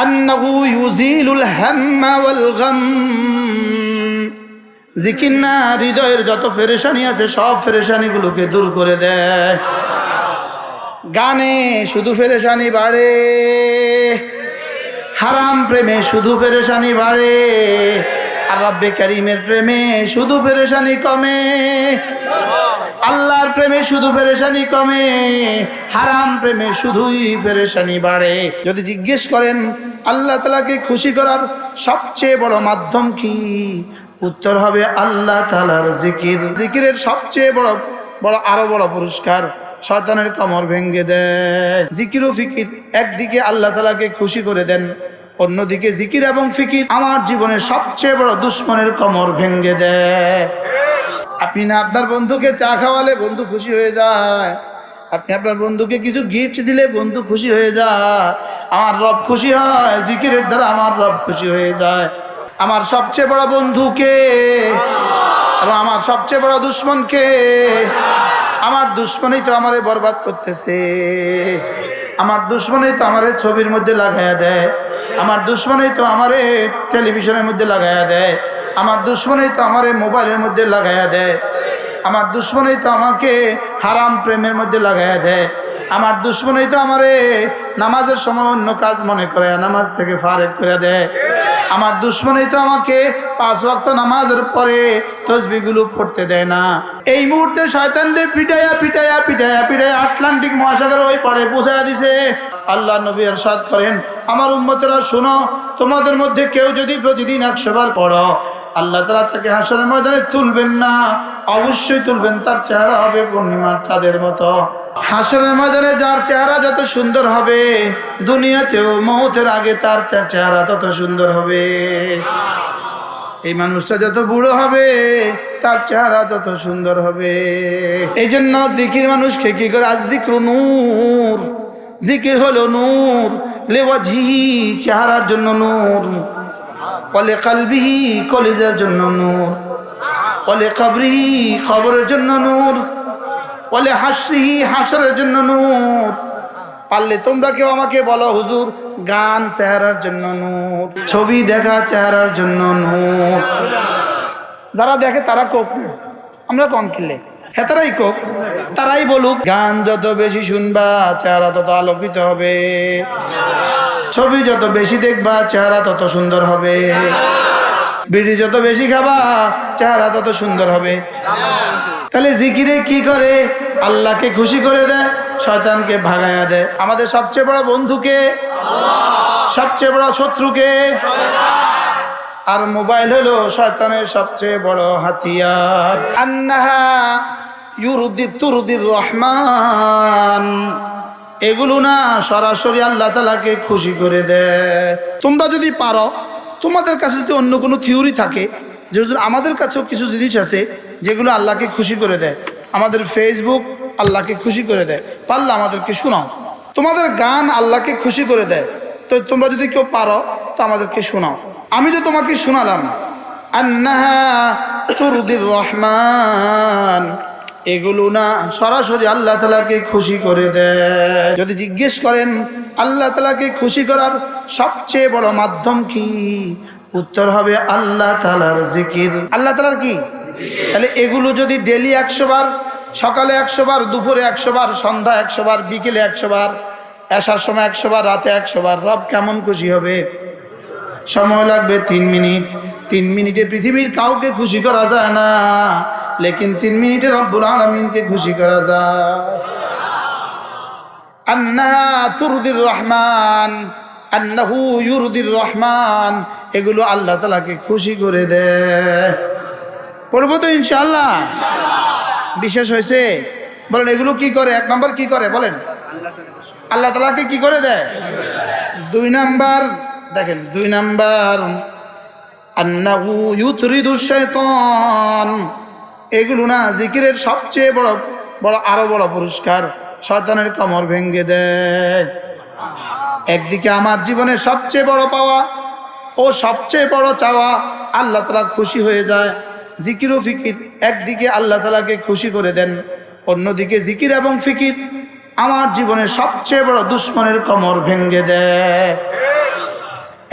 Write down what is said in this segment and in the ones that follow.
আন্নাহু ইউজিলুল হাম্মা ওয়াল গাম। জিকির না হৃদয়ের যত পেরেশানি আছে সব পেরেশানিগুলোকে দূর করে দেয়। গানে শুধু পেরেশানি বাড়ে, হারাম প্রেমে শুধু পেরেশানি বাড়ে, আর রব্বে কারীমের প্রেমে শুধু পেরেশানি কমে। আল্লাহর প্রেমে শুধু পেরেশানি কমে, হারাম প্রেমে শুধুই পেরেশানি বাড়ে। যদি জিজ্ঞেস করেন আল্লাহ তাআলাকে খুশি করার সবচেয়ে বড় মাধ্যম কি, উত্তর হবে আল্লাহ তাআলার জিকির। জিকিরের সবচেয়ে বড় আরো বড় পুরস্কার শয়তানের কামড় ভেঙে দেয়। জিকির ও ফিকির একদিকে আল্লাহ তাআলাকে খুশি করে দেন, অন্যদিকে জিকির এবং ফিকির আমার জীবনের সবচেয়ে বড় দুশ্মনের কামড় ভেঙে দেয়। আপনি না আপনার বন্ধুকে চা খাওয়ালে বন্ধু খুশি হয়ে যায়, আপনি আপনার বন্ধুকে কিছু গিফট দিলে বন্ধু খুশি হয়ে যায়। আমার রব খুশি হয়, জিকিরের দ্বারা আমার রব খুশি হয়ে যায়। আমার সবচেয়ে বড় বন্ধুকে এবং আমার সবচেয়ে বড় দুশ্মনকে, আমার দুশ্মনই তো আমারে বরবাদ করতেছে, আমার দুশ্মনই তো আমারে ছবির মধ্যে লাগাইয়া দেয়, আমার দুশ্মনই তো আমারে টেলিভিশনের মধ্যে লাগাইয়া দেয়, আমার দুশ্মনই তো আমারে মোবাইলের মধ্যে লাগাইয়া দেয়, আমার দুশ্মনই তো আমাকে হারাম প্রেমের মধ্যে লাগাইয়া দেয়, আমার দুশ্মনই তো আমারে নামাজের সময় অন্য কাজ মনে করে নামাজ থেকে ফারেক করে দেয়, আমার দুশ্মনই তো আমাকে 5 ওয়াক্ত নামাজের পরে তসবিহগুলো পড়তে দেয় না। এই মুহূর্তে শয়তানরে পিটাইয়া পিটাইয়া পিটাইয়া পিটাইয়া আটলান্টিক মহাসাগর ওই পারে পৌঁছায়া দিছে। আল্লাহ নবী ইরশাদ করেন, আমার উম্মতেরা শোনো, তোমাদের মধ্যে কেউ যদি প্রতিদিন 100 বার পড়ো, আল্লাহ তাআলা তাকে হাসরের ময়দানে তুলবেন না, অবশ্যই তুলবেন, তার চেহারা হবে পূর্ণিমার চাঁদের মতো। হাসরের ময়দানে যার চেহারা যত সুন্দর হবে, দুনিয়াতেও মওতের আগে তার চেহারা তত সুন্দর হবে। এই মানুষটা যত বুড়ো হবে তার চেহারা তত সুন্দর হবে। এই জন্য জিকির মানুষকে কি করে, আয-যিকরু নূর, জিকির হলো নূর, লিওয়াজহিহি চেহারার জন্য নূর, ওয়ালি কলবিহি কলিজার জন্য নূর, ওয়ালি কবরিহি কবরের জন্য নূর, ওয়ালি হাসরিহি হাসরের জন্য নূর। পারলে তোমরা কেউ আমাকে বলো হুজুর গান চেহারার জন্য নূর, ছবি দেখা চেহারার জন্য নূর। যারা দেখে তারা কোক না, আমরা কম কিনলে হ্যাঁ তারাই কোক, তারাই বলুক। গান যত বেশি শুনবা চেহারা তত আলোকিত হবে, ছবি যত বেশি দেখবা চেহারা তত সুন্দর হবে, বিড়ি যত বেশি খাবা চেহারা তত সুন্দর হবে। তাহলে জিকিরে কি করে, আল্লাহকে খুশি করে দেয়, শয়তানকে ভাগায়া দেয়। আমাদের সবচেয়ে বড় বন্ধুকে, সবচেয়ে বড় শত্রুকে, আর মোবাইল হলো শয়তানের সবচেয়ে বড় হাতিয়ার। আন্নাহা তুরদির রহমান, এগুলো না সরাসরি আল্লাহ তাআলাকে খুশি করে দেয়। তোমরা যদি পারো, তোমাদের কাছে যদি অন্য কোনো থিওরি থাকে যে আমাদের কাছেও কিছু জিনিস আছে যেগুলো আল্লাহকে খুশি করে দেয়, আমাদের ফেসবুক আল্লাহকে খুশি করে দেয়, পারলে আমাদেরকে শোনাও। তোমাদের গান আল্লাহকে খুশি করে দেয়, তো তোমরা যদি কেউ পারো তো আমাদেরকে শোনাও। আমি তো তোমাকে শোনালাম আন্নাহা তুরদির রহমান, এগুলো না সরাসরি আল্লাহ তাআলাকে খুশি করে দেয়। যদি জিজ্ঞেস করেন আল্লাহ তাআলাকে খুশি করার সবচেয়ে বড় মাধ্যম কি, উত্তর হবে আল্লাহ তাআলার জিকির। আল্লাহ তাআলার কি? তাহলে এগুলো যদি ডেলি 100 বার, সকালে 100 বার, দুপুরে 100 বার, সন্ধ্যা 100 বার, বিকেলে 100 বার, এশার সময় 100 বার, রাতে 100 বার, রব কেমন খুশি হবে? সময় লাগবে 3 মিনিট। 3 মিনিটে পৃথিবীর কাউকে খুশি করা যায় না, লেকিন 3 মিনিটে রব্বুল আলামিনকে খুশি করা যায়। আন্নাহা তুরদির রহমান, আন্নাহু ইউরদির রহমান, এগুলো আল্লাহ তাআলাকে খুশি করে দেয়। পড়বো তো ইনশাআল্লাহ। বিশেষ হয়েছে বলেন এগুলো কি করে? 1 নাম্বার কি করে বলেন? আল্লাহ তাআলাকে কি করে দেয়? 2 নাম্বার দেখেন, 2 নাম্বার আন্নাহু ইউতরিদুশ শাইতান, এগুলো না জিকিরের সবচেয়ে বড় আরো বড় পুরস্কার, শয়তানের কামড় ভেঙে দেয়। একদিকে আমার জীবনের সবচেয়ে বড় পাওয়া ও সবচেয়ে বড় চাওয়া, আল্লাহ তাআলা খুশি হয়ে যায়। জিকির ও ফিকির একদিকে আল্লাহ তাআলাকে খুশি করে দেন, অন্যদিকে জিকির এবং ফিকির আমার জীবনের সবচেয়ে বড় দুশ্মনের কামড় ভেঙে দেয়।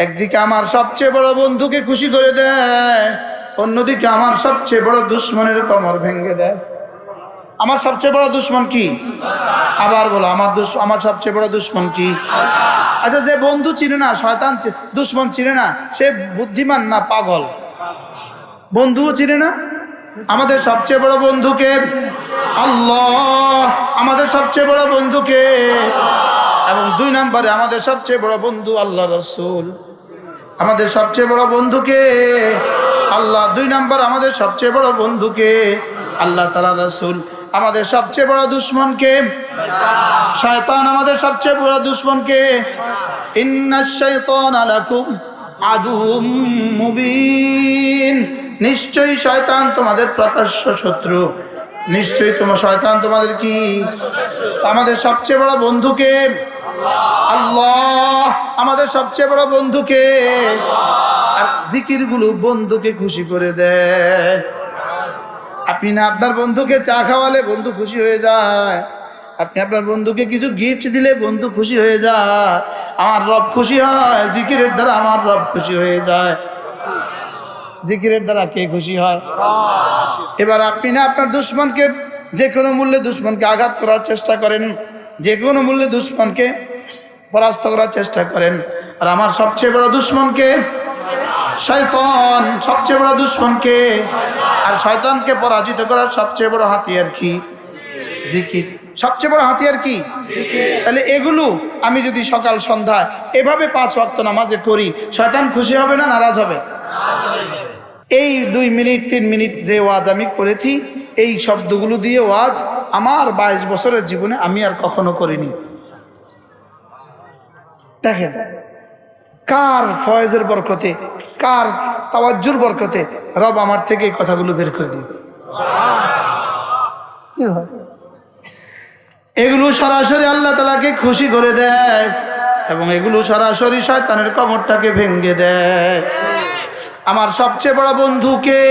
একদিকে আমার সবচেয়ে বড় বন্ধুকে খুশি করে দেয়, অন্যদিকে আমার সবচেয়ে বড় দুশ্মনের কোমর ভেঙে দেয়। আমার সবচেয়ে বড় দুশ্মন কি? আবার বলো, আমার সবচেয়ে বড় দুশ্মন কি? আচ্ছা, যে বন্ধু চিনে না, শয়তান দুশ্মন চিনে না, সে বুদ্ধিমান না পাগল? বন্ধুও চিনে না। আমাদের সবচেয়ে বড় বন্ধুকে আল্লাহ, আমাদের সবচেয়ে বড় বন্ধুকে, এবং 2 নম্বরে আমাদের সবচেয়ে বড় বন্ধু আল্লাহ রসুল। আমাদের সবচেয়ে বড় বন্ধুকে আল্লাহ, 2 নম্বর আমাদের সবচেয়ে বড় বন্ধুকে আল্লাহ তাআলা রসুল। আমাদের সবচেয়ে বড় দুশ্মনকে শয়তান, আমাদের সবচেয়ে বড় দুশ্মনকে ইন্নাশ শাইতানা লাকুম আদুউম মুবিন, নিশ্চয়ই শয়তান তোমাদের প্রকাশ্য শত্রু। নিশ্চয়ই শয়তান তোমাদের কি? আমাদের সবচেয়ে বড় বন্ধুকে আল্লাহ, আমাদের সবচেয়ে বড় বন্ধুকে। আর জিকিরগুলো বন্ধুকে খুশি করে দেয়। আপনি না আপনার বন্ধুকে চা খাওয়ালে বন্ধু খুশি হয়ে যায়, আপনি আপনার বন্ধুকে কিছু গিফট দিলে বন্ধু খুশি হয়ে যায়। আমার রব খুশি হয় জিকিরের দ্বারা, আমার রব খুশি হয়ে যায়। জিকিরের দ্বারা কে খুশি হয়? এবার আপনি না আপনার দুশ্মনকে যে কোনো মূল্যে দুশ্মনকে আঘাত করার চেষ্টা করেন, যে কোনো মূল্যে দুশ্মনকে পরাস্ত করার চেষ্টা করেন। আর আমার সবচেয়ে বড় দুশ্মনকে শয়তান, সবচেয়ে বড় দুশ্মনকে। আর শয়তানকে পরাজিত করার সবচেয়ে বড় হাতিয়ার কি? জিকির। সবচেয়ে বড় হাতিয়ার কি? তাহলে এগুলো আমি যদি সকাল সন্ধ্যায় এভাবে 5 ওয়াক্ত নামাজে করি, শয়তান খুশি হবে না নারাজ হবে? এই 2 মিনিট 3 মিনিট যে ওয়াজ আমি করেছি, এই শব্দগুলো দিয়ে ওয়াজ আমার 22 বছরের জীবনে আমি আর কখনো করিনি। দেখেন কার ফয়েজের বরকতে, কার তাওয়াজ্জুর বরকতে রব আমার থেকে এই কথাগুলো বের করে দিয়েছে। কি হয়? এগুলো সরাসরি আল্লাহ তাআলাকে খুশি করে দেয়, এবং এগুলো সরাসরি শয়তানের কবরটাকে ভেঙে দেয়। আমার সবচেয়ে বড় বন্ধুকে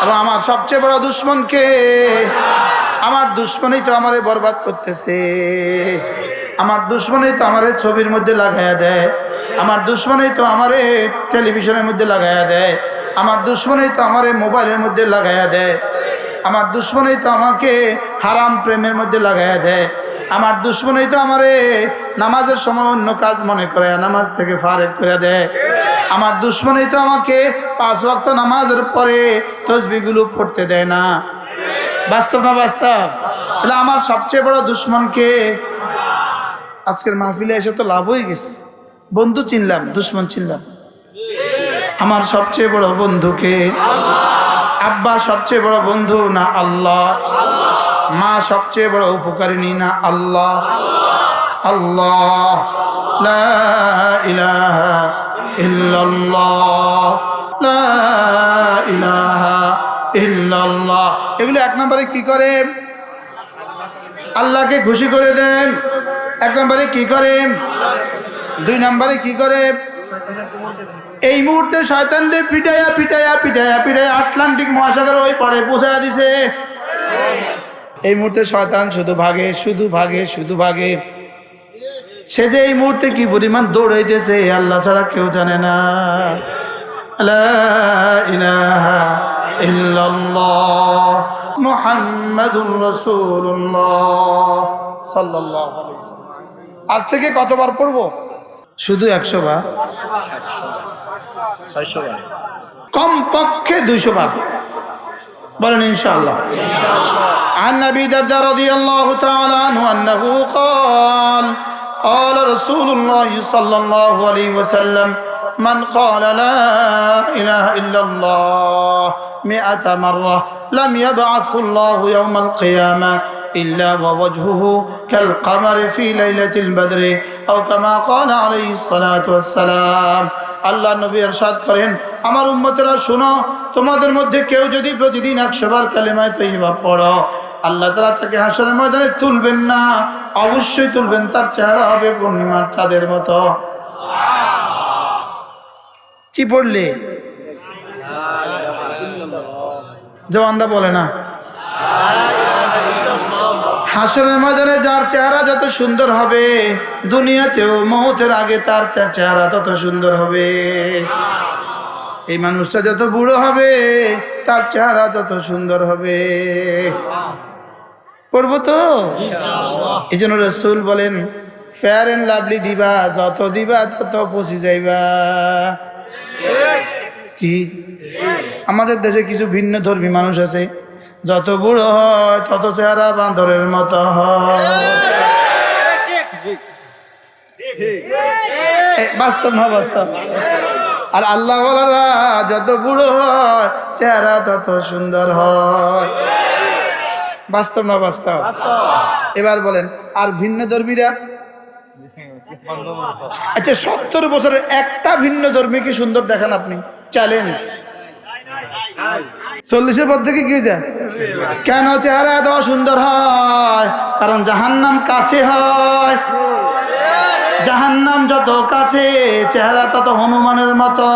এবং আমার সবচেয়ে বড় দুশ্মনকে। আমার দুশ্মনই তো আমারে বরবাদ করতেছে, আমার দুশ্মনই তো আমারে ছবির মধ্যে লাগাইয়া দেয়, আমার দুশ্মনই তো আমারে টেলিভিশনের মধ্যে লাগাইয়া দেয়, আমার দুশ্মনই তো আমারে মোবাইলের মধ্যে লাগাইয়া দেয়, আমার দুশ্মনই তো আমাকে হারাম প্রেমের মধ্যে লাগাইয়া দেয়, আমার দুশ্মনই তো আমারে নামাজের সময় অন্য কাজ মনে করে নামাজ থেকে ফারেক করে দেয়, আমার দুশ্মনই তো আমাকে 5 ওয়াক্ত নামাজের পরে তসবিহগুলো পড়তে দেয় না। বাস্তব না বাস্তব? তাহলে আমার সবচেয়ে বড় দুশ্মনকে। আজকের মাহফিলে এসে তো লাভ হয়ে গেছে, বন্ধু চিনলাম, দুশ্মন চিনলাম। আমার সবচেয়ে বড় বন্ধুকে আব্বা সবচেয়ে বড় বন্ধু না আল্লাহ? মা সবচেয়ে বড় উপকারিনী না আল্লাহ? আল্লাহ লা ইলাহা ইল্লাল্লাহ, লা ইলাহা ইল্লাল্লাহ। এগুলো 1 নম্বরে কি করে? আল্লাহকে খুশি করে দেন। 1 নম্বরে কি করে? 2 নম্বরে কি করে? এই মুহূর্তে শয়তানকে পিটাইয়া পিটাইয়া পিটাইয়া পিটাইয়া আটলান্টিক মহাসাগর ওই পারে পৌঁছায়া দিছে। এই মুহূর্তে শয়তান শুধু ভাগে, শুধু ভাগে, শুধু ভাগে। সে যে এই মুহূর্তে কি পরিমাণ দৌড়াইতেছে আল্লাহ ছাড়া কেউ জানে না। লা ইলাহা ইল্লাল্লাহ মুহাম্মাদুর রাসূলুল্লাহ সাল্লাল্লাহু আলাইহি ওয়াসাল্লাম। আজ থেকে কতবার পড়বো? শুধু 100 বার, 600 বার, কমপক্ষে 200 বার বলেন ইনশাআল্লাহ। عن أبي الدرداء رضي الله تعالى عنه أنه قال قال رسول الله صلى الله عليه وسلم من قال لا إله إلا الله 100 مرة لم يبعثه الله يوم القيامة إلا ووجهه كالقمر في ليلة البدر أو كما قال عليه الصلاة والسلام। আল্লাহ নবী ইরশাদ করেন, আমার উম্মতেরা শোনো, তোমাদের মধ্যে কেউ যদি প্রতিদিন 100 বার কালেমায়ে তাইয়্যিবা পড়ো, আল্লাহ তাআলা তাকে হাশরের ময়দানে তুলবেন না, অবশ্যই তুলবেন, তার চেহারা হবে পূর্ণিমার চাঁদের মতো। কি পড়লে? জওয়ানদা বলে না হাসরের ময়দানে যার চেহারা যত সুন্দর হবে, দুনিয়াতেও মৌতের আগে তার চেহারা তত সুন্দর হবে। এই মানুষটা যত বুড়ো হবে, তার চেহারা তত সুন্দর হবে। করবো তো? এই জন্য রাসূল বলেন, ফেয়ার এন্ড লাভলি দিবা, যত দিবা তত পচি যাইবা। কি আমাদের দেশে কিছু ভিন্ন ধর্মী মানুষ আছে, যত বুড়ো হয় তত চেহারা বাঁদরের মতো হয়। বাস্তব না বাস্তব? আর আল্লাহ বলারা যত বুড়ো হয় চেহারা তত সুন্দর হয়। বাস্তব না বাস্তব? এবার বলেন, আর ভিন্ন ধর্মীরা? আচ্ছা, 70 বছরের একটা ভিন্ন ধর্মী কি সুন্দর দেখান আপনি? চ্যালেঞ্জ। 40-এর পর থেকে কি যায়? কেন চেহারা এত সুন্দর হয়? কারণ জাহান্নাম কাছে হয়। জাহান্নাম যত কাছে, চেহারা তত হনুমানের মতো।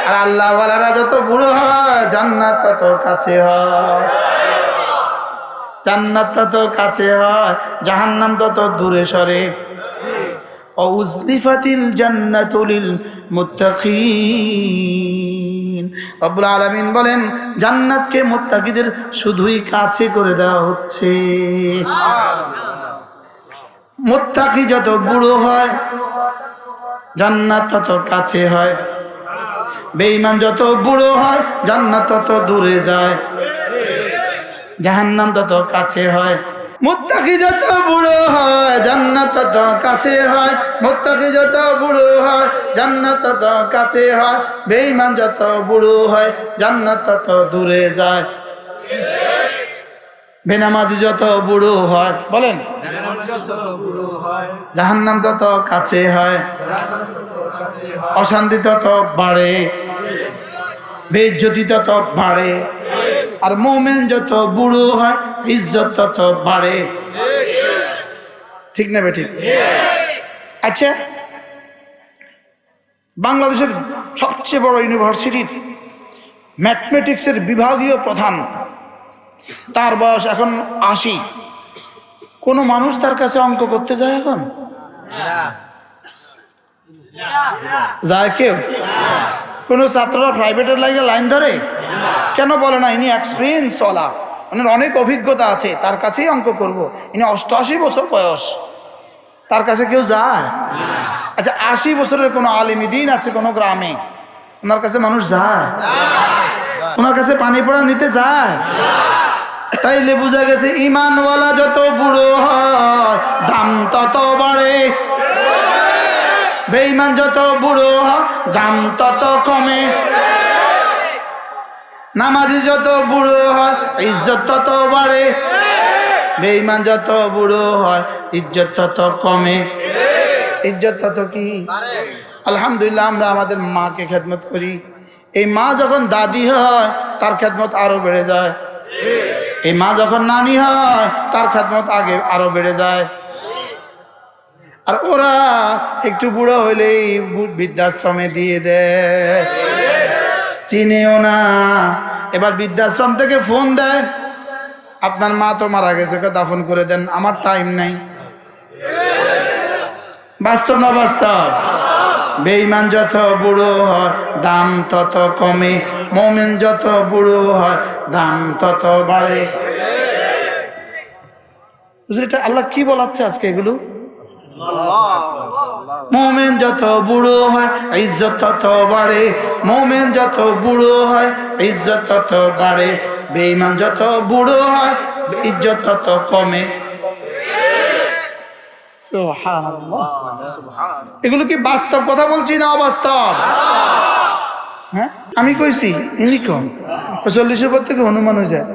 আর আল্লাহ ওয়ালারা যত বুড়ো হয়, জান্নাত তত কাছে হয়। জান্নাত তত কাছে হয়, জাহান্নাম তত দূরে সরে। উজলিফাতিল জান্নাতু লিল মুত্তাকিন। রব্বুল আলামিন বলেন, জান্নাতকে মুত্তাকিদের শুধুই কাছে করে দেওয়া হচ্ছে। মুত্তাকি যত বুড়ো হয়, জান্নাত তত কাছে হয়। বেঈমান যত বুড়ো হয়, জান্নাত তত দূরে যায়, জাহান্নাম তত কাছে হয়। মুত্তাকি যত বুড়ো হয়, জান্নাত তত কাছে হয়। মুত্তাকি যত বুড়ো হয়, জান্নাত তত কাছে হয়। বেঈমান যত বুড়ো হয়, জান্নাত তত দূরে যায়। বেনামাজি যত বুড়ো হয়, বলেন, জাহান্নাম তত কাছে হয়। অশান্তি তত বাড়ে, বেইজ্জতি তত বাড়ে। আর মুমিন যত বুড়ো হয়, ইজ্জত তত বাড়ে। ঠিক না বেঠিক? আচ্ছা, বাংলাদেশের সবচেয়ে বড় ইউনিভার্সিটির ম্যাথমেটিক্সের বিভাগীয় প্রধান, তার বয়স এখন 80। কোনো মানুষ তার কাছে অঙ্ক করতে যায় এখন? যায় কেউ? কোনো ছাত্ররা প্রাইভেটের লাগে লাইন ধরে? কেন বলে না? ইনি এক্সপিরিয়েন্স ওয়ালা, ওনার অনেক অভিজ্ঞতা আছে, তার কাছেই অঙ্ক করব। ইনি 88 বছর বয়স, তার কাছে কেউ যায়? আচ্ছা, 80 বছরের কোনো আলিম দ্বীন আছে কোনো গ্রামে, ওনার কাছে মানুষ যায়? ওনার কাছে পানি পড়া নিতে যায়? তাইলে বোঝা গেছে, ইমানওয়ালা যত বুড়ো হয়, দাম তত বাড়ে। বেঈমান যত বুড়ো হয়, দাম তত কমে। নামাজি যত বুড়ো হয়, ইজ্জত তত বাড়ে। বেঈমান যত বুড়ো হয়, ইজ্জত তত কমে। ইজ্জত তত কি? আলহামদুলিল্লাহ, আমরা আমাদের মাকে খেদমত করি। এই মা যখন দাদি হয়, তার খেদমত আরো বেড়ে যায়। এই মা যখন নানি হয়, তার খেদমত আগে আরো বেড়ে যায়। আর ওরা একটু বুড়ো হইলেই বৃদ্ধাশ্রমে দিয়ে দেয়, চিনেও না। এবার বৃদ্ধাশ্রম থেকে ফোন দেয়, আপনার মা তো মারা গেছে, দাফন করে দেন, আমার টাইম নাই। বাস্তব না বাস্তব? বেঈমান যত বুড়ো হয়, দাম তত কমে। মুমিন যত বুড়ো হয়, দাম তত বাড়ে। এটা আল্লাহ কি বলাচ্ছে আজকে এগুলো? মুমিন যত বুড়ো হয়, ইজ্জত তত বাড়ে। মুমিন যত বুড়ো হয়, ইজ্জত তত বাড়ে। বেঈমান যত বুড়ো হয়, ইজ্জত তত কমে। সুবহানাল্লাহ। এগুলো কি বাস্তব কথা বলছি না অবাস্তব? হ্যাঁ, আমি কইছি, ইনি কম 40-এর পর থেকে হনুমান হয়ে যায়।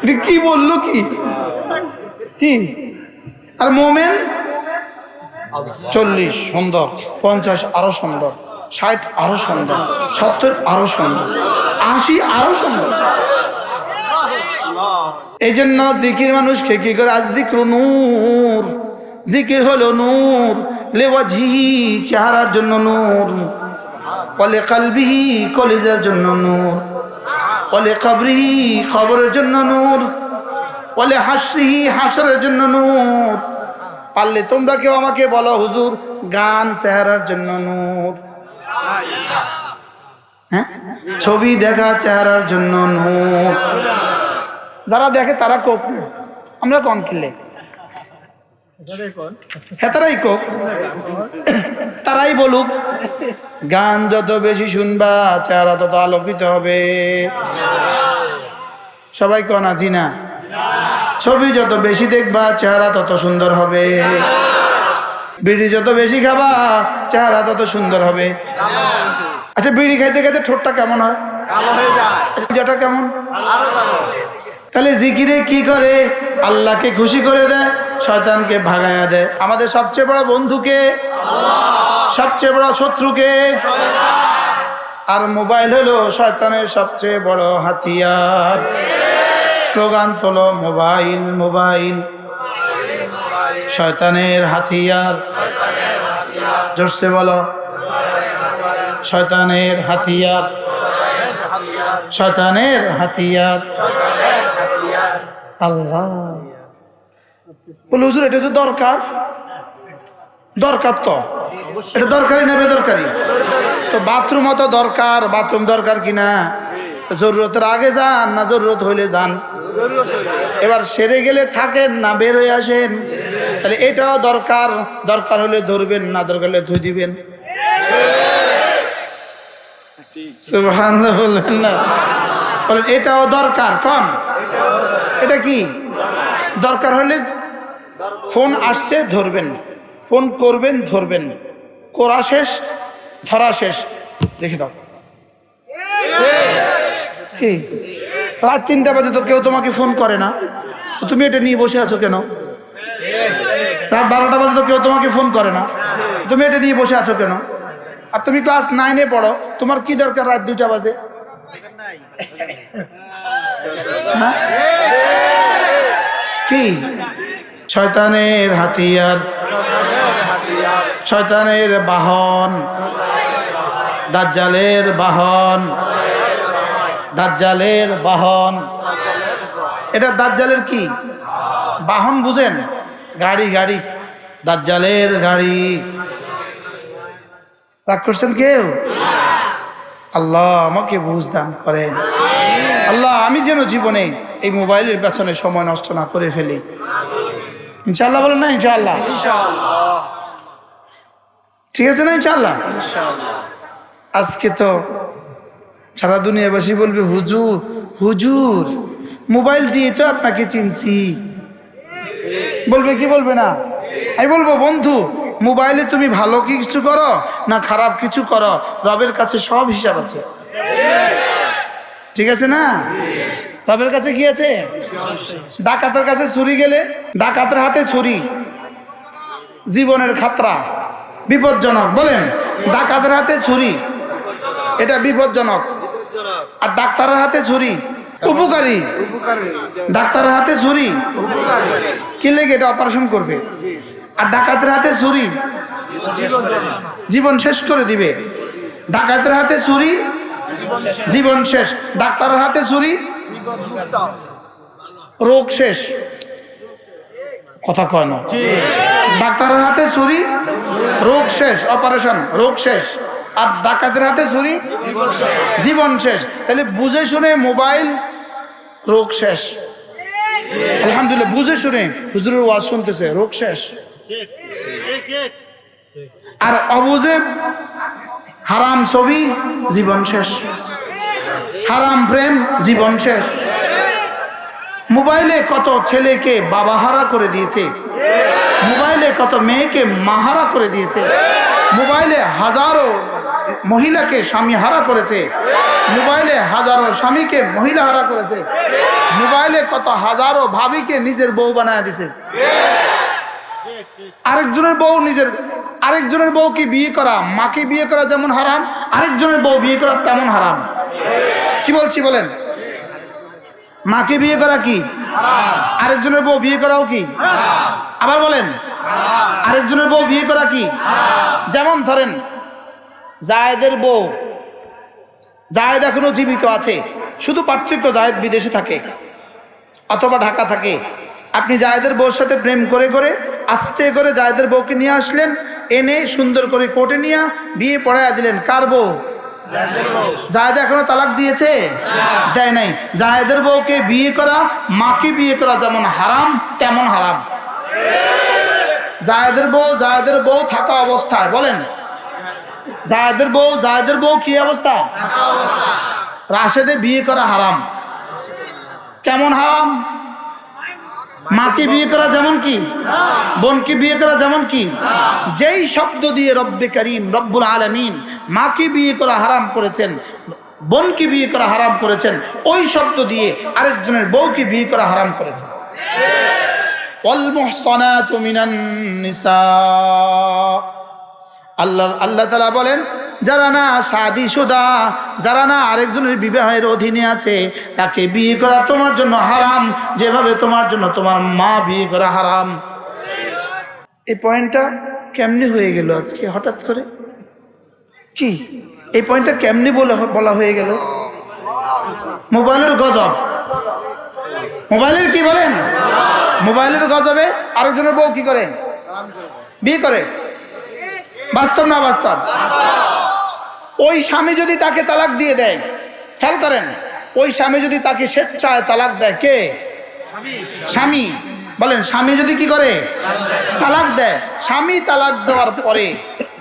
এটা কি বললো? কি? আর মোমেন 40 সুন্দর, 50 আরো সুন্দর, 60 আরো সুন্দর, 70 আরো সুন্দর, 80 আরো সুন্দর। এই জন্য জিকির মানুষকে কি করে? আজ জিক্রু নূর, জিকির হলো নূর। লিওয়াজহি, চেহারার জন্য নূর। ওয়ালি কলবিহি, কলিজার জন্য নূর। ওয়ালি কবরিহি, কবরের জন্য নূর, ওয়ালি হাসরিহি, হাসরের জন্য নূর। পারলে তোমরা কেউ আমাকে বলো হুজুর গান চেহারার জন্য নূর, হ্যাঁ ছবি দেখা চেহারার জন্য নূর। যারা দেখে তারা কোক না, আমরা কম কিনলে হ্যাঁ তারাই কোক, তারাই বলুক। গান যত বেশি শুনবা চেহারা তত আলোকিত হবে। সবাই কন আজি না? ছবি যত বেশি দেখবা চেহারা তত সুন্দর হবে। বিড়ি যত বেশি খাবা চেহারা তত সুন্দর হবে। আচ্ছা বিড়ি খাইতে খাইতে ঠোঁটটা কেমন হয়? যেটা কেমন? তাহলে জিকিরে কি করে? আল্লাহকে খুশি করে দেয়, শয়তানকে ভাগায়া দেয়। আমাদের সবচেয়ে বড় বন্ধুকে, সবচেয়ে বড় শত্রুকে, আর মোবাইল হলো শয়তানের সবচেয়ে বড় হাতিয়ার। স্লোগান তোলো, মোবাইল মোবাইল শয়তানের হাতিয়ার। জোরসে বলো, শয়তানের হাতিয়ার, শয়তানের হাতিয়ার। আল্লাহ বলে হুজুর এটা যে দরকার, দরকার তো এটা দরকারি না বেদরকারি? তো বাথরুম তো দরকার, বাথরুম দরকার কিনা? জরুরতের আগে যান না জরুরত হইলে যান? এবার সেরে গেলে থাকেন না বের হয়ে আসেন? তাহলে এটাও দরকার, দরকার হলে ধরবেন, না দরকার হলে ধুই দিবেন। সুবহানাল্লাহ বলবেন না? বলেন এটাও দরকার। কম এটা কি দরকার হলে ফোন আসছে ধরবেন, ফোন করবেন ধরবেন, করা শেষ ধরা শেষ। দেখে দাও কি রাত 3টা বাজে তো কেউ তোমাকে ফোন করে না, তো তুমি এটা নিয়ে বসে আছো কেন? রাত 12টা বাজে তো কেউ তোমাকে ফোন করে না, তুমি এটা নিয়ে বসে আছো কেন? আর তুমি ক্লাস 9-এ পড়ো, তোমার কি দরকার রাত 2টা বাজে? হ্যাঁ? কি শয়তানের হাতিয়ার, শয়তানের বাহন, দাজ্জালের বাহন, দাজ্জালের বাহন। এটা দাজ্জালের কি বাহন বুঝেন? গাড়ি, গাড়ি দাজ্জালের গাড়ি। রাগ করছেন কেউ? আল্লাহ আমাকে বুঝ দান করেন। আল্লাহ আমি যেন জীবনে এই মোবাইলের পেছনে সময় নষ্ট না করে ফেলি। ইনশাআল্লাহ বলেন না? ইনশাআল্লাহ, ঠিক আছে না? ইনশাআল্লাহ। আজকে তো সারা দুনিয়াবাসী বলবে হুজুর হুজুর মোবাইল দিয়ে তো আপনাকে চিনছি। বলবে কি বলবে না? আমি বলবো বন্ধু মোবাইলে তুমি ভালো কিছু করো না খারাপ কিছু করো, রবের কাছে সব হিসাব আছে। ঠিক আছে না? রবের কাছে কি আছে? ডাকাতের কাছে ছুরি গেলে, ডাকাতের হাতে ছুরি জীবনের খাতরা, বিপজ্জনক। বলেন ডাকাতের হাতে ছুরি এটা বিপজ্জনক, আর ডাক্তারের হাতে ছুরি উপকারী। ডাক্তারের হাতে ছুরি কি লেগে? এটা অপারেশন করবে। আর ডাকাতের হাতে ছুরি জীবন শেষ করে দিবে। ডাকাতের হাতে ছুরি জীবন শেষ, ডাক্তারের হাতে ছুরি রোগ শেষ। কথা কয় না? ডাক্তারের হাতে ছুরি রোগ শেষ, অপারেশন রোগ শেষ, আর ডাকাতের হাতে ছুরি জীবন শেষ। তাহলে বুঝে শুনে মোবাইল রোগ শেষ। আলহামদুলিল্লাহ বুঝে শুনে হুজুরের ওয়াজ শুনতেছে রোগ শেষ। আর অবুঝে হারাম ছবি জীবন শেষ, হারাম প্রেম জীবন শেষ। মোবাইলে কত ছেলেকে বাবা হারা করে দিয়েছে, মোবাইলে কত মেয়েকে মাহারা করে দিয়েছে, মোবাইলে হাজারো মহিলাকে স্বামী হারা করেছে, মোবাইলে হাজারো স্বামীকে মহিলা হারা করেছে, মোবাইলে কত হাজারো ভাবিকে নিজের বউ বানায় দিছে। আরেকজনের বউকে বিয়ে করা, মাকে বিয়ে করা যেমন হারাম, আরেকজনের বউ বিয়ে করা তেমন হারাম। কি বলছি বলেন? মাকে বিয়ে করা কি? আরেকজনের বউ বিয়ে করাও কি? আবার বলেন আরেকজনের বউ বিয়ে করা কি? যেমন ধরেন জায়েদের বউ, জায়েদ এখনো জীবিত আছে, শুধু পার্থক্য জায়েদ বিদেশে থাকে অথবা ঢাকা থাকে। আপনি জায়েদের বউর সাথে প্রেম করে করে আস্তে করে জায়েদের বউকে নিয়ে আসলেন, এনে সুন্দর করে কোর্টে নিয়ে বিয়ে পড়াইয়া দিলেন। কার বউ? জায়েদ এখনো তালাক দিয়েছে? দেয় নাই। জায়েদের বউকে বিয়ে করা, মাকে বিয়ে করা যেমন হারাম তেমন হারাম। জায়েদের বউ থাকা অবস্থায়, বলেন জায়েদের বউ কি অবস্থা? রাশেদে বিয়ে করা হারাম। কেমন হারাম? মাকে বিয়ে করা যেমন কি, বোনকে বিয়ে করা যেমন কি। যেই শব্দ দিয়ে রব্বে করিম রব্বুল আলামিন মাকে বিয়ে করা হারাম করেছেন, বোনকে বিয়ে করা হারাম করেছেন, ওই শব্দ দিয়ে আরেকজনের বউকে বিয়ে করা হারাম করেছেন। ওয়াল মুহসানাতু মিনান নিসা, আল্লাহ তাআলা বলেন যারা না শাদীশুদা, যারা না আরেকজনের বিবাহের অধীনে আছে, তাকে বিয়ে করা তোমার জন্য হারাম, যেভাবে তোমার জন্য তোমার মা বিয়ে করা হারাম। এই পয়েন্টটা কেমনি হয়ে গেল আজকে হঠাৎ করে? কি এই পয়েন্টটা কেমনি বলা হয়ে গেল? মোবাইলের গজব। মোবাইলের কি বলেন? মোবাইলের গজবে আরেকজনের বউ কি করে? বিয়ে করে। বাস্তব না বাস্তব? ওই স্বামী যদি তাকে তালাক দিয়ে দেয়, খেয়াল করেন, ওই স্বামী যদি তাকে স্বেচ্ছায় তালাক দেয়, কে? স্বামী। বলেন স্বামী যদি কি করে? তালাক দেয়। স্বামী তালাক দেওয়ার পরে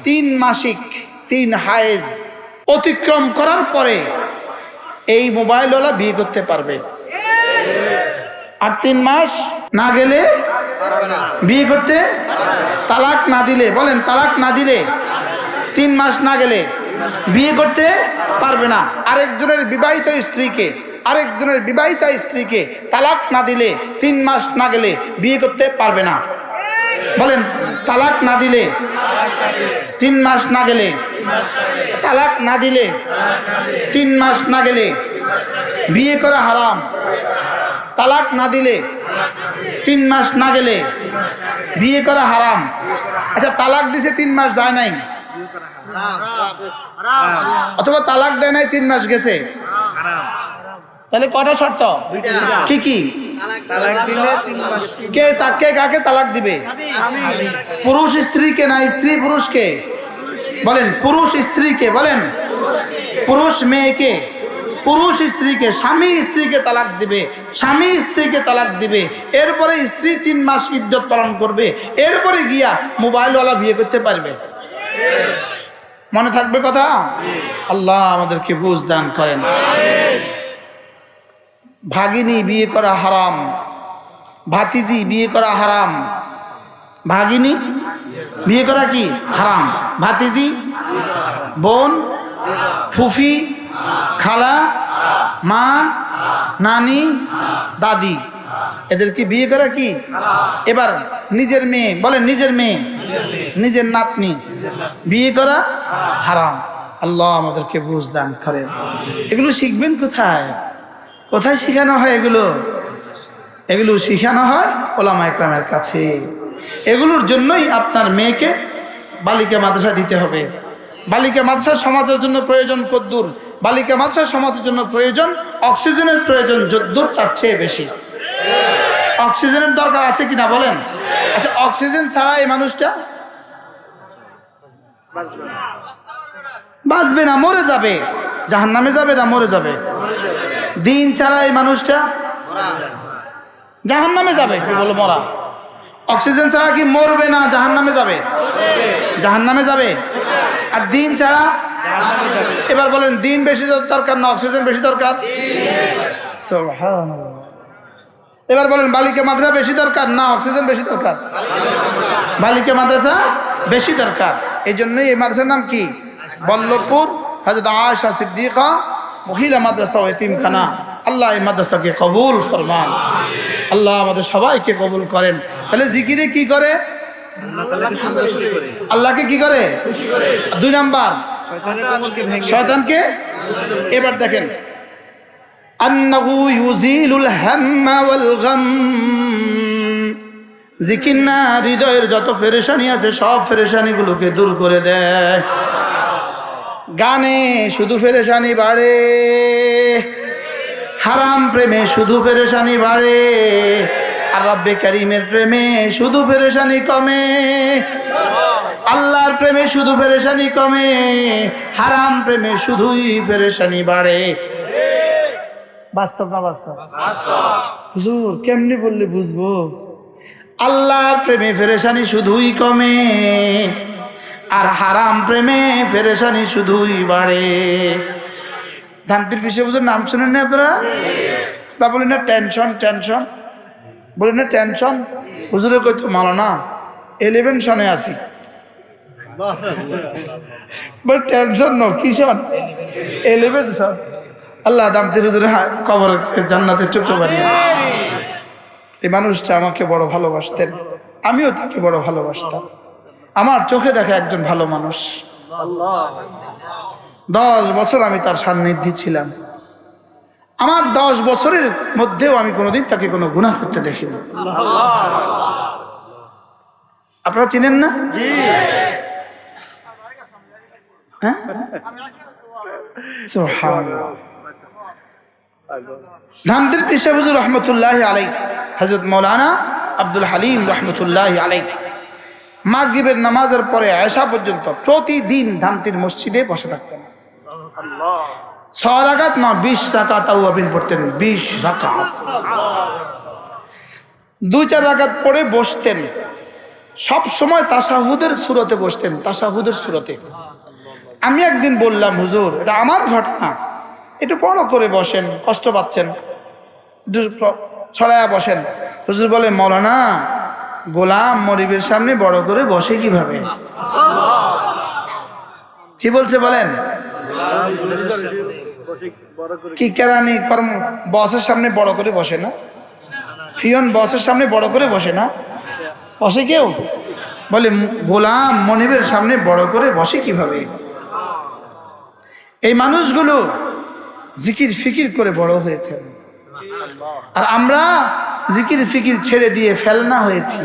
3 মাসিক 3 হায়েজ অতিক্রম করার পরে এই মোবাইলওয়ালা বিয়ে করতে পারবে। আর 3 মাস না গেলে বিয়ে করতে, তালাক না দিলে, বলেন তালাক না দিলে 3 মাস না গেলে বিয়ে করতে পারবে না। আরেকজনের বিবাহিত স্ত্রীকে তালাক না দিলে 3 মাস না গেলে বিয়ে করতে পারবে না। বলেন তালাক না দিলে 3 মাস না গেলে, তালাক না দিলে 3 মাস না গেলে বিয়ে করা হারাম। তালাক না দিলে 3 মাস না গেলে বিয়ে করা হারাম। আচ্ছা তালাক দিছে 3 মাস যায় নাই, অথবা তালাক দেয় নাই 3 মাস গেছে, তাহলে কটা শর্ত? কি কি? কে কাকে তালাক দিবে? পুরুষ স্ত্রীকে না স্ত্রী পুরুষকে? বলেন পুরুষ স্ত্রীকে, বলেন পুরুষ মেয়েকে, পুরুষ স্ত্রীকে। স্বামী স্ত্রীকে তালাক দিবে, স্বামী স্ত্রীকে তালাক দিবে। এরপরে স্ত্রী 3 মাস ইদ্যত পালন করবে, এরপরে গিয়া মোবাইলওয়ালা বিয়ে করতে পারবে। মনে থাকবে কথা? আল্লাহ আমাদেরকে বুঝ দান করেন। ভাগিনী বিয়ে করা হারাম, ভাতিজি বিয়ে করা হারাম। ভাগিনী বিয়ে করা কি হারাম? ভাতিজি, বোন, ফুফি, খালা, মা, নানি, দাদি, এদেরকে বিয়ে করা কি? এবার নিজের মেয়ে, বলেন নিজের মেয়ে, নিজের নাতনি বিয়ে করা হারাম। আল্লাহ আমাদেরকে বুঝ দান করেন। এগুলো শিখবেন কোথায়? কোথায় শিখানো হয় এগুলো? এগুলো শিখানো হয় ওলামা ইকরামের কাছে। এগুলোর জন্যই আপনার মেয়েকে বালিকা মাদ্রাসা দিতে হবে। বালিকা মাদ্রাসা সমাজের জন্য প্রয়োজন কদ্দুর, বালিকা মাদ্রাসা সমাজের জন্য প্রয়োজন অক্সিজেনের প্রয়োজন যদ্দুর, তার চেয়ে বেশি। অক্সিজেনের দরকার আছে কিনা বলেন? আচ্ছা অক্সিজেন ছাড়া এই মানুষটা বাঁচবে না, মরে যাবে। জাহান্নামে যাবে না মরে যাবে? দিন ছাড়া এই মানুষটা জাহান্নামে যাবে। কি বলো মরা? অক্সিজেন ছাড়া কি মরবে না জাহান্নামে যাবে? জাহান্নামে যাবে। আর দিন ছাড়া? এবার বলেন দিন বেশি দরকার না অক্সিজেন বেশি দরকার? সুবহানাল্লাহ। এবার বলেন বালিকা মাদ্রাসা বেশি দরকার না অক্সিজেন বেশি দরকার? বালিকা মাদ্রাসা বেশি দরকার। এই জন্যই এই মাদ্রাসার নাম কি? বল্লভপুর হযরত আয়েশা সিদ্দিকা মহিলা মাদ্রাসা ও এতিমখানা। আল্লাহ এই মাদ্রাসাকে কবুল ফরমান। আল্লাহ আমাদের সবাইকে কবুল করেন। তাহলে জিকিরে কি করে? আল্লাহকে কি করে? 2 নাম্বার শয়তানকে। এবার দেখেন আন্নাহু ইউজিলুল হাম্মা ওয়াল গাম। জিকির না হৃদয়ের যত পেরেশানি আছে সব পেরেশানিগুলোকে দূর করে দেয়। গানে শুধু পেরেশানি বাড়ে, হারাম প্রেমে শুধু পেরেশানি বাড়ে, আর রব্বে কারীমের প্রেমে শুধু পেরেশানি কমে। আল্লাহর প্রেমে শুধু পেরেশানি কমে, হারাম প্রেমে শুধুই পেরেশানি বাড়ে। বাস্তব না বাস্তব? হুজুর কেমনি বললে বুঝবো? আল্লাহর প্রেমে পেরেশানি শুধুই কমে, আর হারাম প্রেমে পেরেশানি শুধুই বাড়ে। ধানপীর পিসে হুজুর নাম শুনেন না আপনারা? বলেন না টেনশন টেনশন, বলেন না টেনশন। হুজুরে কইতো মাওলানা 11 সনে আছি, টেনশন ন কিশন 11 সন। আল্লাহ দামতির হুজুরে কবর জান্নাতে চুপচাপ বানিয়ে। এই মানুষটা আমাকে বড় ভালোবাসতেন, আমিও তাকে বড় ভালোবাসতাম। আমার চোখে দেখা একজন ভালো মানুষ। 10 বছর আমি তার সান্নিধ্যে ছিলাম। আমার 10 বছরের মধ্যেও আমি কোনোদিন তাকে কোনো গুনাহ করতে দেখিনি। আপনারা চিনেন না? হ্যাঁ, সুবহানাল্লাহ। ধামদির পীর সাহেব হুজুর রহমতুল্লাহি আলাইহি, হযরত মাওলানা আব্দুল হালিম রহমতুল্লাহি আলাইহি মাগরিবের নামাজের পরে আয়েশা পর্যন্ত প্রতিদিন ধামতির মসজিদে বসে থাকতেন। 6 রাকাত না 20 রাকাত আওয়াবিন পড়তেন। 20 রাকাত, 2-4 রাকাত পড়ে বসতেন। সব সময় তাশাহুদের সূরতে বসতেন, তাশাহুদের সূরতে। আমি একদিন বললাম, হুজুর এটা আমার ঘটনা, একটু বড় করে বসেন, কষ্ট পাচ্ছেন, ছড়ায়া বসেন। হুজুর বলে, মাওলানা গোলাম মরিবের সামনে বড় করে বসে কিভাবে? কি বলছে বলেন? কি কেরানি কর্ম বসের সামনে বড় করে বসে না? ফিয়ন বসের সামনে বড় করে বসে না? বসে কেউ? বলে গোলাম মনিবের সামনে বড় করে বসে কিভাবে? এই মানুষগুলো জিকির ফিকির করে বড় হয়েছে, আর আমরা জিকির ফিকির ছেড়ে দিয়ে ফেলনা হয়েছি।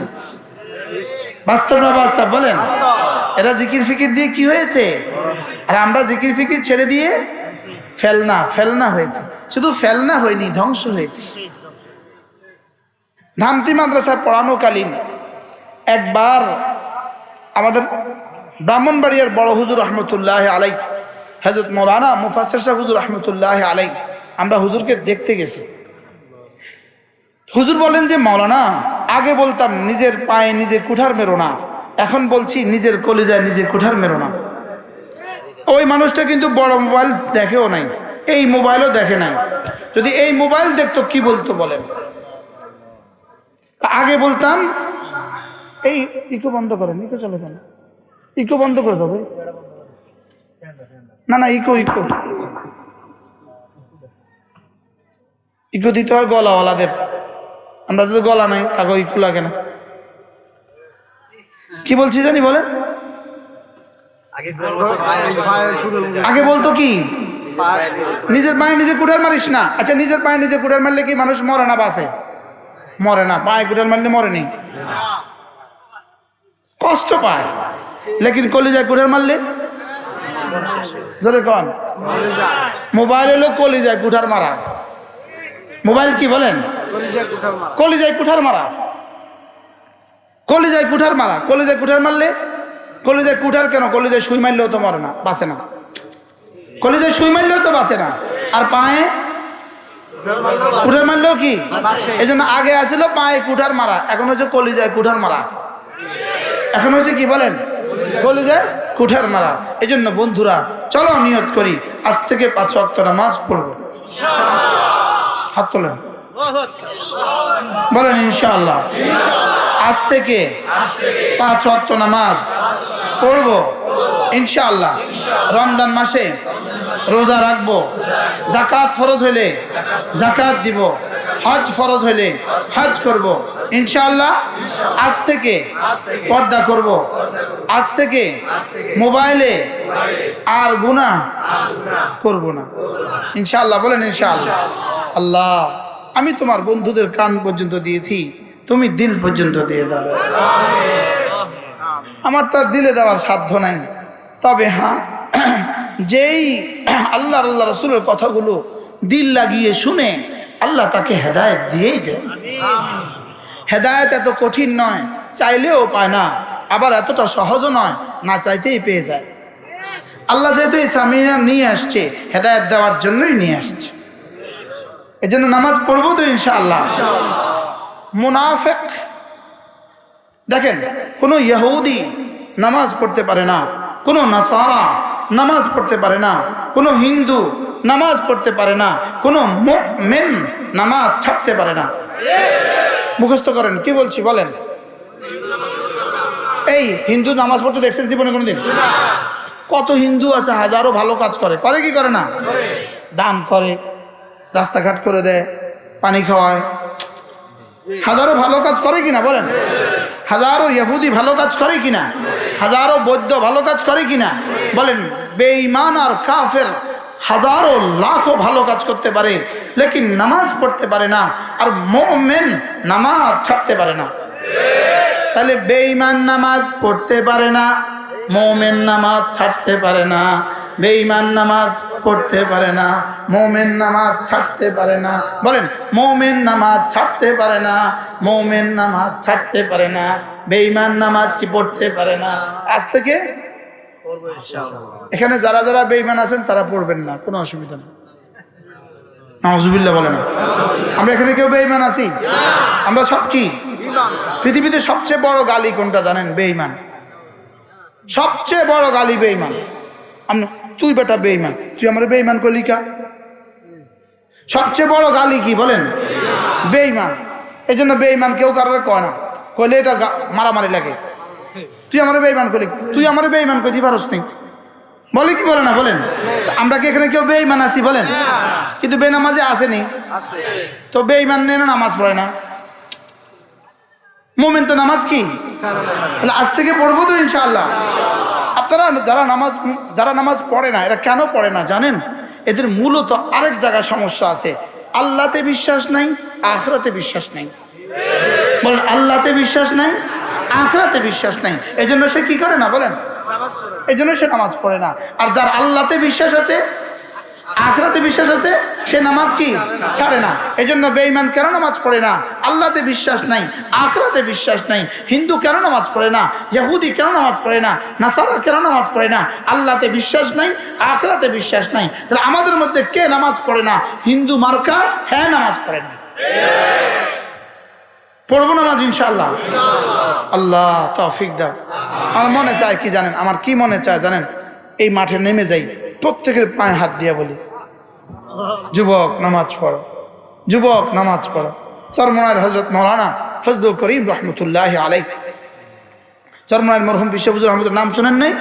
বাস্তব না বাস্তব বলেন? এরা জিকির ফিকির দিয়ে কি হয়েছে, আর আমরা জিকির ফিকির ছেড়ে দিয়ে ফেলনা ফেলনা হয়েছে। শুধু ফেলনা হয়নি, ধ্বংস হয়েছে। ধামতি মাদ্রাসায় পড়ানোকালীন একবার আমাদের ব্রাহ্মণবাড়িয়ার বড় হুজুর রহমতুল্লাহি আলাইহি, হযরত মাওলানা মুফাসসির সাহেব হুজুর রহমতুল্লাহি আলাইহি, আমরা হুজুরকে দেখতে গেছি। হুজুর বলেন যে, মাওলানা আগে বলতাম নিজের পায়ে নিজে কুঠার মেরো না, এখন বলছি নিজের কলিজায় নিজে কুঠার মেরো না। ওই মানুষটা কিন্তু বড় মোবাইল দেখেও নাই, এই মোবাইলও দেখে নাই। যদি এই মোবাইল দেখতো কি বলতো বলেন? আগে বলতাম এই ইকো বন্ধ করেন, ইকো চলে কেন? ইকো বন্ধ করে দেবে না, না ইকো ইকো ইকো দিতে হয় গলাওয়ালাদের, আমরা যদি গলা নাই তাকে ইকো লাগে না। কি বলছি জানি বলেন? আগে বলতো কি নিজের পায়ে নিজে কুঠার মারিস না। আচ্ছা, নিজের পায়ে নিজে কুঠার মারলে কি মানুষ মরে না বাঁচে? মরে না। পায়ে কুঠার মারলে মরেনি, কষ্ট পায়। লেকিন কলিজায় কুঠার মারলে ধরে কন, মোবাইল হলো কলিজায় কুঠার মারা। মোবাইল কি বলেন? কলিজায় কুঠার মারা, কলিজায় কুঠার মারা। কলিজায় কুঠার মারলে, কলিজায় কুঠার কেন, কলিজায় সুই মারলেও তো মরে না, বাঁচে না। কলিজায় সুই মারলেও তো বাঁচে না, আর পায়ে কুঠার মারলেও কি? এই জন্য আগে আসছিল পায়ে কুঠার মারা, এখন হচ্ছে কলিজায় কুঠার মারা। এখন হচ্ছে কি বলেন? কলিজায় কুঠার মারা। এই জন্য বন্ধুরা চলো নিয়ত করি, আজ থেকে 5 ওয়াক্ত নামাজ পড়বো। হাত তোলেন, বলেন ইনশাআল্লাহ। আজ থেকে 5 ওয়াক্ত নামাজ পড়বো ইনশাআল্লাহ। রমজান মাসে রোজা রাখবো, যাকাত ফরজ হইলে যাকাত দিব, হজ ফরজ হইলে হজ করব ইনশাআল্লাহ। আজ থেকে পর্দা করব, আজ থেকে মোবাইলে আর গুনাহ করব না ইনশাআল্লাহ। বলেন ইনশাআল্লাহ। আল্লাহ, আমি তোমার বন্ধুদের কান পর্যন্ত দিয়েছি, তুমি দিল পর্যন্ত দিয়ে দাও। আমার তো আর দিলে দেওয়ার সাধ্য নাই, তবে হ্যাঁ, যেই আল্লাহ রাসূলের কথাগুলো দিল লাগিয়ে শুনে আল্লাহ তাকে হেদায়েত দিয়েই দেন। হেদায়েত এত কঠিন নয়, চাইলেও পায় না, আবার এতটা সহজও নয়, না চাইতেই পেয়ে যায়। আল্লাহ যেহেতু এই সেমিনার নিয়ে আসছে হেদায়েত দেওয়ার জন্যই নিয়ে আসছে, এই জন্য নামাজ পড়বো তো ইনশাআল্লাহ। মুনাফিক দেখেন, কোনো ইহুদি নামাজ পড়তে পারে না, কোনো নাসারা নামাজ পড়তে পারে না, কোনো হিন্দু নামাজ পড়তে পারে না, কোনো মুমিন নামাজ ছাড়তে পারে না। মুখস্থ করেন কি বলছি বলেন। এই হিন্দু নামাজ পড়তে দেখছেন জীবনে কোনোদিন? কত হিন্দু আছে হাজারো ভালো কাজ করে, করে কি করে না? দান করে, রাস্তাঘাট করে দেয়, পানি খাওয়ায়, হাজারো ভালো কাজ করে কিনা বলেন? হাজারো ইহুদি ভালো কাজ করে কিনা? হাজারো বৌদ্ধ ভালো কাজ করে কিনা বলেন? বেঈমান আর কাফের হাজারো লাখো ভালো কাজ করতে পারে, লেকিন নামাজ পড়তে পারে না, আর মুমিন নামাজ ছাড়তে পারে না। তাহলে বেঈমান নামাজ পড়তে পারে না, মুমিন নামাজ ছাড়তে পারে না। বেঈমান নামাজ পড়তে পারে না, মুমিন নামাজ ছাড়তে পারে না। বলেন, মুমিন নামাজ ছাড়তে পারে না, মুমিন নামাজ ছাড়তে পারে না, বেঈমান নামাজ কি পড়তে পারে না। আজ থেকে এখানে যারা যারা বেঈমান আছেন তারা পড়বেন না, কোনো অসুবিধা নেই। নাউজুবিল্লাহ বলেন। আমরা এখানে কেউ বেঈমান আছি? আমরা সব কি? পৃথিবীতে সবচেয়ে বড় গালি কোনটা জানেন? বেঈমান। সবচেয়ে বড় গালি বেঈমান। তুই বেটা বেঈমান, তুই আমার বেঈমান করলি কা? সবচেয়ে বড় গালি কি বলেন? বেঈমান। এই জন্য বেঈমান কেউ কারোর কয় না, কইলে এটা মারামারি লাগে। তুই আমার বেঈমান করলি, তুই আমার বেঈমান করতে পারস নি, বলে কি বলে না বলেন? আমরা কি এখানে কেউ বেঈমান আছি বলেন? কিন্তু বেনামাজে আসেনি তো বেঈমান নেন নামাজ পড়ে না। মুমিন তো নামাজ কি আজ থেকে পড়বো তো ইনশাআল্লাহ। আপনারা যারা নামাজ পড়ে না, এরা কেন পড়ে না জানেন? এদের মূলত আরেক জায়গায় সমস্যা আছে। আল্লাহতে বিশ্বাস নাই, আখিরাতে বিশ্বাস নাই। বলেন, আল্লাহতে বিশ্বাস নাই, আখিরাতে বিশ্বাস নাই, এই জন্য সে কি করে না বলেন? এই জন্য সে নামাজ পড়ে না। আর যার আল্লাহতে বিশ্বাস আছে, আখিরাতে বিশ্বাস আছে, সে নামাজ কি ছাড়ে না। এই জন্য বেঈমান কেন নামাজ পড়ে না? আল্লাহতে বিশ্বাস নাই, আখিরাতে বিশ্বাস নাই। হিন্দু কেন নামাজ পড়ে না? ইহুদি কেন নামাজ পড়ে না? নাসারা কেন নামাজ পড়ে না? আল্লাহতে বিশ্বাস নাই, আখিরাতে বিশ্বাস নাই। তাহলে আমাদের মধ্যে কে নামাজ পড়ে না? হিন্দু মার্কা হ্যাঁ নামাজ পড়ে না। পড়বো নামাজ ইনশাআল্লাহ। আল্লাহ তৌফিক দাও। আমার মনে চায় কি জানেন? আমার কি মনে চায় জানেন? এই মাঠে নেমে যাই, প্রত্যেকের পায়ে হাত দিয়া বলি, যুবক নামাজ পড়ো, যুবক নামাজ পড়ো। চরমনায়ের হযরত মাওলানা ফজলুল করিম রহমতুল্লাহ আলাইহি, চরমনায়ের মরহুম বিশ্ব হুজুর আহমদের নাম শোনেন নাই?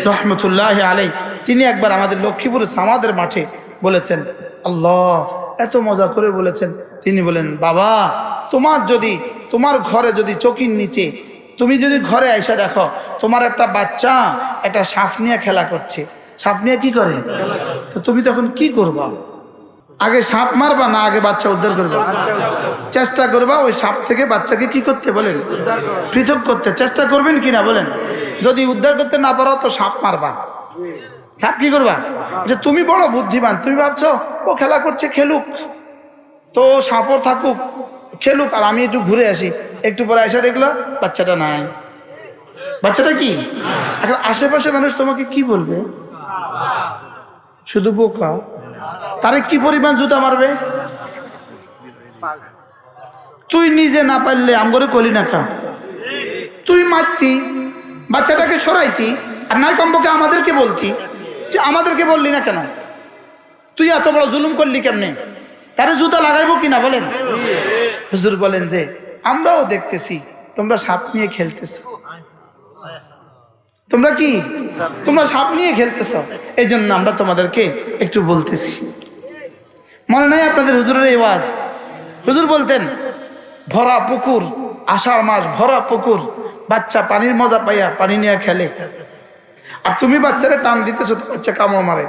রহমতুল্লাহ আলাইহি। তিনি একবার আমাদের লক্ষ্মীপুরে সামাদের মাঠে বলেছেন, আল্লাহ এত মজা করে বলেছেন। তিনি বলেন, বাবা তোমার ঘরে যদি চৌকির নিচে তুমি যদি ঘরে এসে দেখো তোমার একটা বাচ্চা একটা সাপ নিয়ে খেলা করছে, সাপ নিয়ে কি করে, তো তুমি তখন কি করবা? আগে সাপ মারবা না আগে বাচ্চা উদ্ধার করবা? চেষ্টা করবা ওই সাপ থেকে বাচ্চাকে কি করতে বলেন? পৃথক করতে চেষ্টা করবেন কিনা বলেন? যদি উদ্ধার করতে না পারো তো সাপ মারবা। সাপ কি করবা? যে তুমি বড় বুদ্ধিমান, তুমি ভাবছো ও খেলা করছে, খেলুক, তো সাপও থাকুক, খেলুক, আর আমি একটু ঘুরে আসি। একটু পরে এসে দেখলো বাচ্চাটা নাই। বাচ্চাটা কি? এখন আশেপাশে মানুষ তোমাকে কি বলবে? শুধু বোকা। তারে কি পরিমাণ জুতা মারবে? তুই নিজে না পারলে আমগরে কলি না খা, তুই মারতি, বাচ্চাটাকে সরাইতি, আর নাই কমপক্ষে আমাদেরকে বলতি। তুই আমাদেরকে বললি না কেন? তুই এত বড় জুলুম করলি কেমনে? তারে জুতা লাগাইবো কিনা বলেন? হুজুর বলেন যে আমরাও দেখতেছি তোমরা সাপ নিয়ে খেলতেছো। তোমরা কি? তোমরা সাপ নিয়ে খেলতেছ, এই জন্য আমরা তোমাদেরকে একটু বলতেছি। মনে নাই আপনাদের হুজুরের এই ওয়াজ? হুজুর বলতেন, ভরা পুকুর, আষাঢ় মাস, ভরা পুকুর, বাচ্চা পানির মজা পাইয়া পানি নিয়ে খেলে, আর তুমি বাচ্চারে টান দিতেছো, বাচ্চা কামড় মারে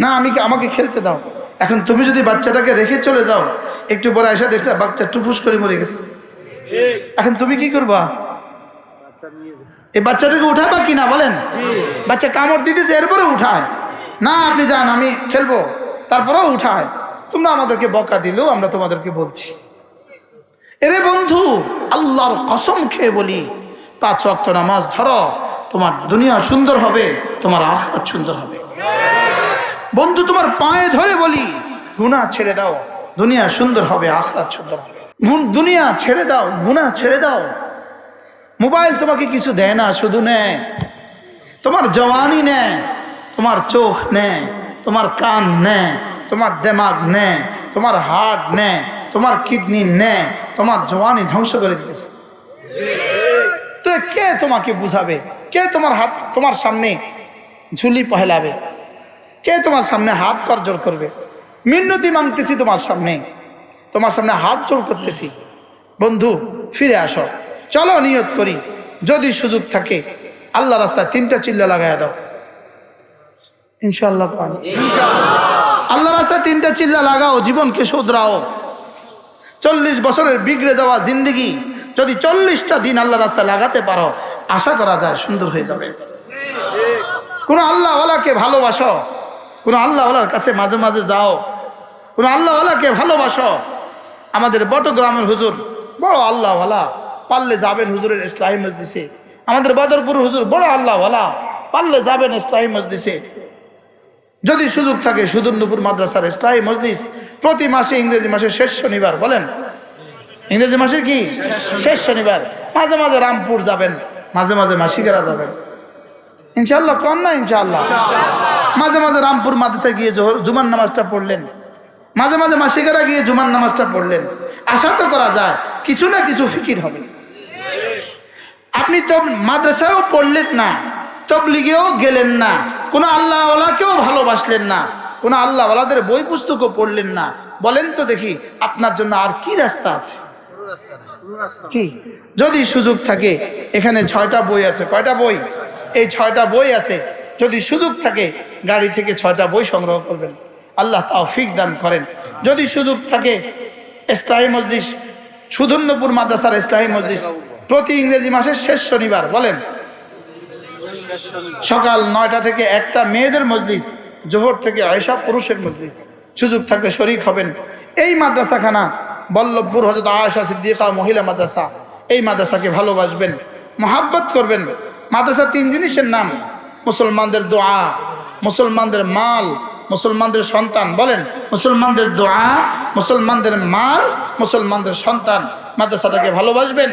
না, আমাকে খেলতে দাও। এখন তুমি যদি বাচ্চাটাকে রেখে চলে যাও, একটু পরে এসে দেখছো বাচ্চা টুফুস করে মরে গেছে, এখন তুমি কি করবা? এই বাচ্চাটাকে উঠাবা কিনা বলেন? বাচ্চা কামড় দিতেছে এরপরে উঠায় না, আপনি যান আমি খেলবো, তারপরেও উঠায়। তোমরা আমাদেরকে বকা দিলেও আমরা তোমাদেরকে বলছি। এরে বন্ধু, আল্লাহর কসম খেয়ে বলি, 5 ওয়াক্ত নামাজ ধরো, তোমার দুনিয়া সুন্দর হবে, তোমার আখিরাত সুন্দর হবে। বন্ধু, তোমার পায়ে ধরে বলি, গুনাহ ছেড়ে দাও, দুনিয়া সুন্দর হবে, আখিরাত সুন্দর হবে। দুনিয়া ছেড়ে দাও, গুনাহ ছেড়ে দাও। মোবাইল তোমাকে কিছু দেয় না, শুধু নেয় তোমার জওয়ানি, নেয় তোমার চোখ, নেয় তোমার কান, নেয় তোমার দিমাগ, নেয় তোমার হার্ট, নেয় তোমার কিডনি, নেয় তোমার জওয়ানি ধ্বংস করে দিতেছে। তো কে তোমাকে বুঝাবে? কে তোমার সামনে ঝুলি পহেলাবে? কে তোমার সামনে হাত করজোর করবে? মিন্নতি মাংতেছি তোমার সামনে হাত জোর করতেছি। বন্ধু, ফিরে আসো, চলো নিয়ত করি, যদি সুযোগ থাকে আল্লাহ রাস্তায় 3টা চিল্লা লাগাইয়া দাও, ইনশাআল্লাহ। আল্লাহ রাস্তায় 3টা চিল্লা লাগাও, জীবনকে শুধরাও। 40 বছরের বিগড়ে যাওয়া জিন্দেগি যদি 40টা দিন আল্লাহ রাস্তায় লাগাতে পারো, আশা করা যায় সুন্দর হয়ে যাবে। কোন আল্লাহওয়ালাকে ভালোবাসো, কোন আল্লাহওয়ালার কাছে মাঝে মাঝে যাও, কোন আল্লাহওয়ালাকে ভালোবাসো। আমাদের বটগ্রামের হুজুর বড় আল্লাহওয়ালা, পারলে যাবেন হুজুরের ইসলাহি মজলিসে। আমাদের বদরপুর হুজুর বড় আল্লাহওয়ালা, পারলে যাবেন ইসলাহি মজলিসে। যদি সুযোগ থাকে সুদূরনূপুর মাদ্রাসার ইসলাহি মজলিস প্রতি মাসে, ইংরেজি মাসের শেষ শনিবার, বলেন ইংরেজি মাসে কি শেষ শনিবার, মাঝে মাঝে রামপুর যাবেন, মাঝে মাঝে মাসিকেরা যাবেন, ইনশাআল্লাহ। কম না ইনশাআল্লাহ। মাঝে মাঝে রামপুর মাদ্রাসায় গিয়ে জুমার নামাজটা পড়লেন, মাঝে মাঝে মাসিকেরা গিয়ে জুমার নামাজটা পড়লেন। আশা তো করা যায় কিছু না কিছু ফিকির হবে। আপনি তো মাদ্রাসায়ও পড়লেন না, তবলিগেও গেলেন না, কোনো আল্লাহওয়ালাকেও ভালোবাসলেন না, কোনো আল্লাহওয়ালাদের বই পুস্তকও পড়লেন না। বলেন তো দেখি, আপনার জন্য আর কি রাস্তা আছে? কি? যদি সুযোগ থাকে, এখানে 6টা বই আছে। কয়টা বই? এই 6টা বই আছে। যদি সুযোগ থাকে গাড়ি থেকে 6টা বই সংগ্রহ করবেন, আল্লাহ তৌফিক দান করেন। যদি সুযোগ থাকে ইসলাহি মজলিস, সুদূরনূপুর মাদ্রাসার ইসলাহি মজলিস প্রতি ইংরেজি মাসের শেষ শনিবার, বলেন সকাল 9টা থেকে 1টা মেয়েদের মজলিস, জোহর থেকে আয়েশা পুরুষের মজলিস। সুযোগ থাকলে শরীক হবেন। এই মাদ্রাসাখানা বল্লভপুর হযরত আয়েশা সিদ্দিকা মহিলা মাদ্রাসা, এই মাদ্রাসাকে ভালোবাসবেন, মহাব্বত করবেন। মাদ্রাসা 3 জিনিসের নাম: মুসলমানদের দোয়া, মুসলমানদের মাল, মুসলমানদের সন্তান। বলেন মুসলমানদের দোয়া, মুসলমানদের মাল, মুসলমানদের সন্তান। মাদ্রাসাটাকে ভালোবাসবেন,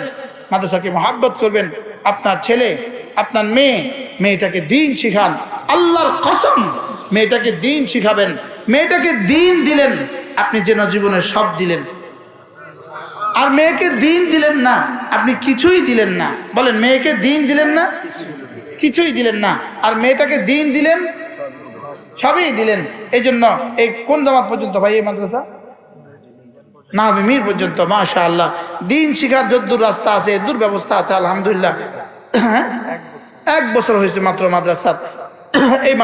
মাদ্রাসাকে মহাব্বত করবেন। আপনার ছেলে, আপনার মেয়েটাকে দিন শিখান। আল্লাহর কসম, মেয়েটাকে দিন শিখাবেন। মেয়েটাকে দিন দিলেন, আপনি যেন জীবনের সব দিলেন। আর মেয়েকে দিন দিলেন না, আপনি কিছুই দিলেন না। বলেন, মেয়েকে দিন দিলেন না, কিছুই দিলেন না। আর মেয়েটাকে দিন দিলেন, সবই দিলেন। এই জন্য এই কোন জামাত পর্যন্ত ভাই এই মাদ্রাসা? না, মির পর্যন্ত। মাশাআল্লাহ, দিন শিখার যদ্দূর রাস্তা আছে, এদূর ব্যবস্থা আছে, আলহামদুলিল্লাহ। 1 বছর হয়েছে মাত্র মাদ্রাসার। এই